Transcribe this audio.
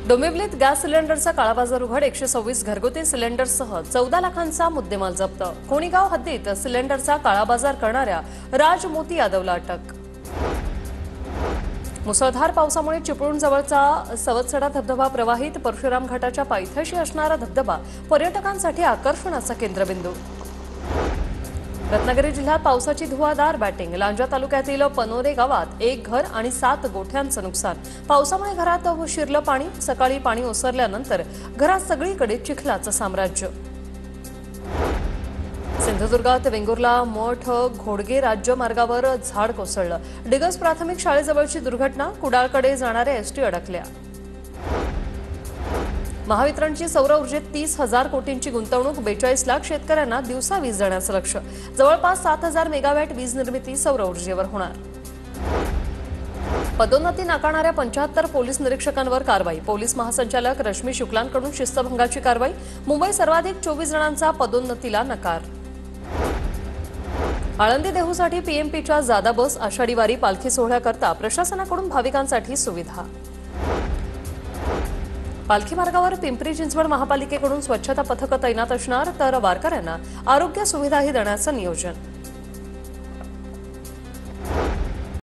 डोंबिवलीत gas सिलेंडरचा काळाबाजार उघड 126 घरगुती सिलेंडरसह 14 लाखांचा मुद्देमाल जप्त। कोणीगाव हद्दीत सिलेंडरचा काळाबाजार करणाऱ्या राज मोती यादवला अटक। मुसळधार पावसामुळे चिपळूण जवळचा सवत्सडा धबधबा प्रवाहित। परशुराम घाटाच्या पायथ्याशी असणारा धबधबा पर्यटकांसाठी आकर्षणाचा केंद्रबिंदू। रत्नागिरी जिल्ह्यात पावसाची धुवाधार बॅटिंग। लांजा तालुक्यातील पनोरे गावात एक घर आणि 7 गोठ्यांचं नुकसान। पावसामुळे घरात शिरलं पाणी। सकाळी पाणी ओसरल्यानंतर घरात सगळीकडे चिखलाचं साम्राज्य। सिंधुदुर्गात वेंगुर्ला मठ घोडगे राज्य मार्गावर झाड कोसळलं। डिगस प्राथमिक शाळेजवळची दुर्घटना। कुडाळकडे जाणाऱ्या एसटी अडकल्या। महावितरणची सौर ऊर्जेत 30,000 कोटींची गुंतवणूक। 42 लाख शेतकऱ्यांना दिवसा वीज देण्याचं लक्ष्य। जवळपास 7,000 मेगावॅट वीज निर्मिती सौर ऊर्जेवर होणार। पदोन्नती नाकारणाऱ्या 75 पोलीस निरीक्षकांवर कारवाई। पोलीस महासंचालक रश्मी शुक्लांकडून शिस्तभंगाची कारवाई। मुंबई सर्वाधिक 24 जणांचा पदोन्नतीला नकार। आळंदी देहूसाठी पीएमपीच्या जादा बस। आषाढी वारी पालखी सोहळ्याकरता प्रशासनाकडून भाविकांसाठी सुविधा। पालखी मार्गावर पिंपरी चिंचवड महापालिकेकडून स्वच्छता पथकं तैनात असणार, तर वारकऱ्यांना आरोग्य सुविधाही देण्याचं नियोजन।